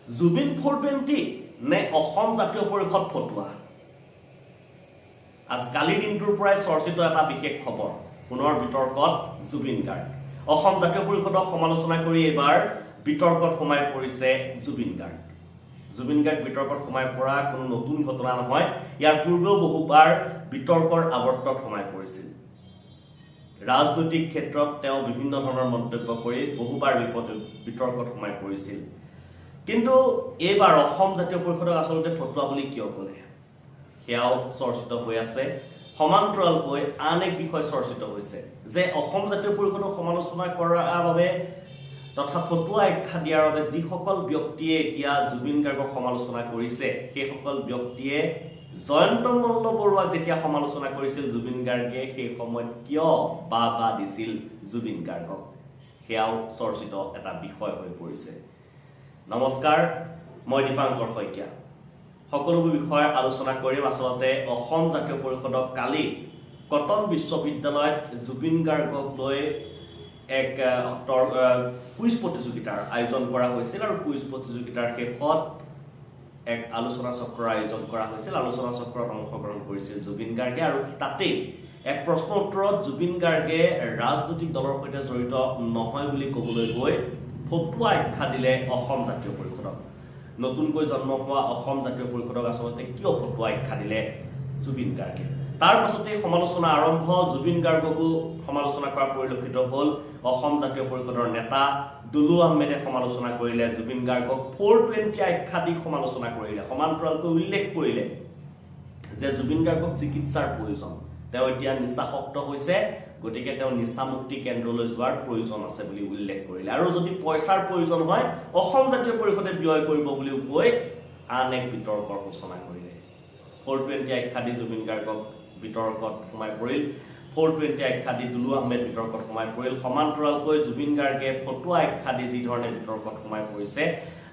জুবিন 420 নে অসম জাতীয় পৰিষদ ফটুৱা আজ কালি দিনটোৰ পৰাই চৰ্চিত এটা বিশেষ খবৰ পুনৰ বিতৰ্কত জুবিন গাৰ্গ অসম জাতীয় পৰিষদক সমালোচনা কৰি এবাৰ বিতৰ্কত সোমাই পৰিছে জুবিন গাৰ্গ বিতৰ্কত সোমাই পৰা কোনো নতুন ঘটনা নহয় ইয়াৰ পূৰ্বেও বহুবাৰ বিতৰ্কৰ আৱৰ্তত সোমাই পৰিছিল ৰাজনৈতিক ক্ষেত্ৰত তেওঁ বিভিন্ন ধৰণৰ মন্তব্য কৰি বহুবাৰ বিতৰ্কত সোমাই পৰিছিল কিন্তু এইবাৰ অসম জাতীয় পৰিষদক আচলতে ফটুৱা বুলি কিয় ক'লে সেয়াও চৰ্চিত হৈ আছে সমান্তৰালকৈ আন এক বিষয় চৰ্চিত হৈছে যে অসম জাতীয় পৰিষদক সমালোচনা কৰাৰ বাবে তথা ফটুৱা আখ্যা দিয়াৰ বাবে যিসকল ব্যক্তিয়ে এতিয়া জুবিন গাৰ্গক সমালোচনা কৰিছে সেইসকল ব্যক্তিয়ে জয়ন্ত মল্ল বৰুৱাক যেতিয়া সমালোচনা কৰিছিল জুবিন গাৰ্গে সেই সময়ত কিয় বা দিছিল জুবিন গাৰ্গক সেয়াও চৰ্চিত এটা বিষয় হৈ পৰিছে নমস্কাৰ মই দীপাংকৰ শইকীয়া সকলোবোৰ বিষয় আলোচনা কৰিম আচলতে অসম জাতীয় পৰিষদক কালি কটন বিশ্ববিদ্যালয়ত জুবিন গাৰ্গক লৈ এক কুইজ প্ৰতিযোগিতাৰ আয়োজন কৰা হৈছিল আৰু কুইজ প্ৰতিযোগিতাৰ শেষত এক আলোচনা চক্ৰৰ আয়োজন কৰা হৈছিল আলোচনা চক্ৰত অংশগ্ৰহণ কৰিছিল জুবিন গাৰ্গে আৰু তাতেই এক প্ৰশ্ন উত্তৰত জুবিন গাৰ্গে ৰাজনৈতিক দলৰ সৈতে জড়িত নহয় বুলি ক'বলৈ গৈ ফটুৱা আখ্যা দিলে অসম জাতীয় পৰিষদক নতুনকৈ জন্ম হোৱা অসম জাতীয় পৰিষদক আচলতে কিয় ফটুৱা আখ্যা দিলে জুবিন গাৰ্গে তাৰ পাছতে সমালোচনা আৰম্ভ জুবিন গাৰ্গকো সমালোচনা কৰা পৰিলক্ষিত হ'ল অসম জাতীয় পৰিষদৰ নেতা দুলু আহমেদে সমালোচনা কৰিলে জুবিন গাৰ্গক 420 আখ্যা দি সমালোচনা কৰিলে সমান্তৰালকৈ উল্লেখ কৰিলে যে জুবিন গাৰ্গক চিকিৎসাৰ প্ৰয়োজন তেওঁ এতিয়া নিচাসক্ত হৈছে গতিকে তেওঁ নিচামুক্তি কেন্দ্ৰলৈ যোৱাৰ প্ৰয়োজন আছে বুলি উল্লেখ কৰিলে আৰু যদি পইচাৰ প্ৰয়োজন হয় অসম জাতীয় পৰিষদে ব্যয় কৰিব বুলি কৈ আন এক বিতৰ্কৰ সূচনা কৰিলে 420 আখ্যা দি জুবিন গাৰ্গক বিতৰ্কত সোমাই পৰিল 420 আখ্যা দি দুলু আহমেদ বিতৰ্কত সোমাই পৰিল সমান্তৰালকৈ জুবিন গাৰ্গে ফটুৱা আখ্যা দি যি ধৰণে বিতৰ্কত সোমাই পৰিছে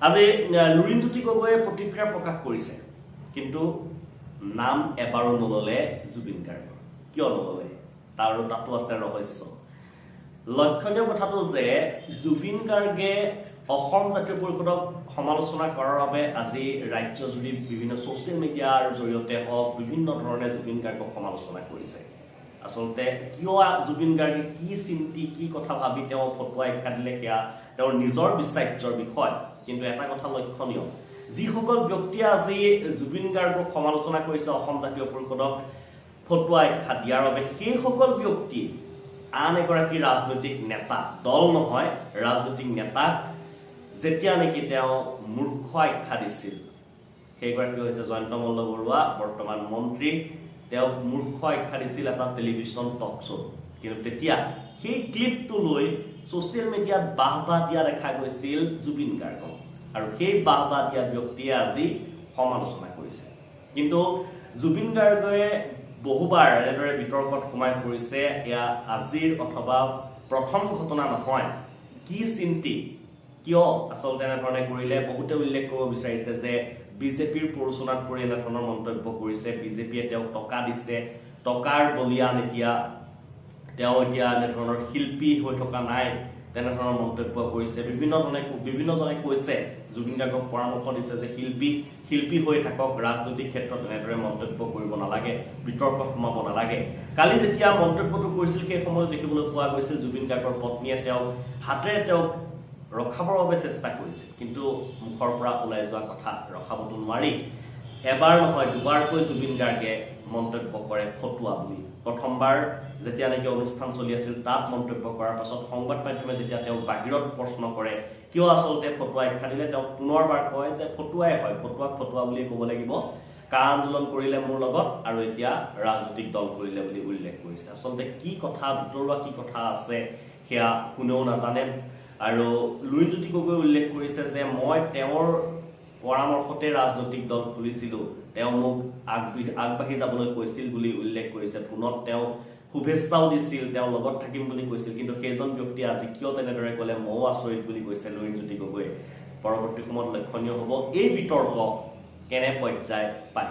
আজি লুৰিণজ্যোতি গগৈয়ে প্ৰতিক্ৰিয়া প্ৰকাশ কৰিছে কিন্তু নাম এবাৰো নললে জুবিন গাৰ্গৰ কিয় নললে তাৰো তাতো আছে ৰহস্য লক্ষণীয় কথাটো যে জুবিন গাৰ্গে অসম জাতীয় পৰিষদক সমালোচনা কৰাৰ বাবে আজি ৰাজ্যজুৰি বিভিন্ন ছ'চিয়েল মিডিয়াৰ জৰিয়তে হওক বিভিন্ন ধৰণে জুবিন গাৰ্গক সমালোচনা কৰিছে আচলতে কিয় জুবিন গাৰ্গে কি চিন্তি কি কথা ভাবি তেওঁ ফটুৱা আখ্যা দিলে সেয়া তেওঁৰ নিজৰ বিশ্বাস্যৰ বিষয় কিন্তু এটা কথা লক্ষণীয় যিসকল ব্যক্তিয়ে আজি জুবিন গাৰ্গক সমালোচনা কৰিছে অসম জাতীয় পৰিষদক ফটুৱা আখ্যা দিয়াৰ বাবে সেইসকল ব্যক্তি আন এগৰাকী ৰাজনৈতিক নেতা দল নহয় ৰাজনৈতিক নেতাক যেতিয়া নেকি তেওঁ মূৰ্খ আখ্যা দিছিল সেইগৰাকী হৈছে জয়ন্ত মল্ল বৰুৱা বৰ্তমান মন্ত্ৰী তেওঁ মূৰ্খ আখ্যা দিছিল এটা টেলিভিছন টক শ্ব' কিন্তু তেতিয়া সেই ক্লিপটো লৈ ছ'চিয়েল মিডিয়াত বাহবা দিয়া দেখা গৈছিল জুবিন গাৰ্গক আৰু সেই বাহবা দিয়া ব্যক্তিয়ে আজি সমালোচনা কৰিছে কিন্তু জুবিন গাৰ্গে বহুবাৰ এনেদৰে বিতৰ্কত সোমাই পৰিছে এয়া আজিৰ অথবা প্ৰথম ঘটনা নহয় কি চিন্তি কিয় আচলতে এনেধৰণে কৰিলে বহুতে উল্লেখ কৰিব বিচাৰিছে যে বিজেপিৰ প্ৰৰোচনাত পৰি এনেধৰণৰ মন্তব্য কৰিছে বিজেপিয়ে তেওঁক টকা দিছে টকাৰ বলিয়ান এতিয়া তেওঁ এতিয়া এনেধৰণৰ শিল্পী হৈ থকা নাই তেনেধৰণৰ মন্তব্য কৰিছে বিভিন্নজনে কৈছে জুবিন গাৰ্গক পৰামৰ্শ দিছে যে শিল্পী হৈ থাকক ৰাজনৈতিক ক্ষেত্ৰত এনেদৰে মন্তব্য কৰিব নালাগে বিতৰ্কত সোমাব নালাগে কালি যেতিয়া মন্তব্যটো কৰিছিল সেই সময়ত দেখিবলৈ পোৱা গৈছিল জুবিন গাৰ্গৰ পত্নীয়ে তেওঁক হাতেৰে তেওঁক ৰখাবৰ বাবে চেষ্টা কৰিছিল কিন্তু মুখৰ পৰা ওলাই যোৱা কথা ৰখাবতো নোৱাৰি এবাৰ নহয় দুবাৰকৈ জুবিন গাৰ্গে মন্তব্য কৰে ফটুৱা বুলি প্ৰথমবাৰ যেতিয়া নেকি অনুষ্ঠান চলি আছিল তাত মন্তব্য কৰাৰ পাছত সংবাদ মাধ্যমে যেতিয়া তেওঁ বাহিৰত প্ৰশ্ন কৰে কিয় আচলতে ফটুৱা আখ্যা দিলে তেওঁ পুনৰবাৰ কয় যে ফটুৱাই হয় ফটুৱা বুলি ক'ব লাগিব কা আন্দোলন কৰিলে মোৰ লগত আৰু এতিয়া ৰাজনৈতিক দল কৰিলে বুলি উল্লেখ কৰিছে আচলতে কি কথা ভিতৰুৱা কি কথা আছে সেয়া কোনেও নাজানে আৰু লুৰিণজ্যোতি গগৈ উল্লেখ কৰিছে যে মই তেওঁৰ পৰামৰ্শতে ৰাজনৈতিক দল খুলিছিলোঁ তেওঁ মোক আগবাঢ়ি যাবলৈ কৈছিল বুলি উল্লেখ কৰিছে ফোনত তেওঁ শুভেচ্ছাও দিছিল তেওঁ লগত থাকিম বুলি কৈছিল কিন্তু সেইজন ব্যক্তি আজি কিয় তেনেদৰে ক'লে মও আচৰিত বুলি কৈছে লুৰিণজ্যোতি গগৈ পৰৱৰ্তী সময়ত লক্ষণীয় হ'ব এই বিতৰ্ক কেনে পৰ্যায় পায়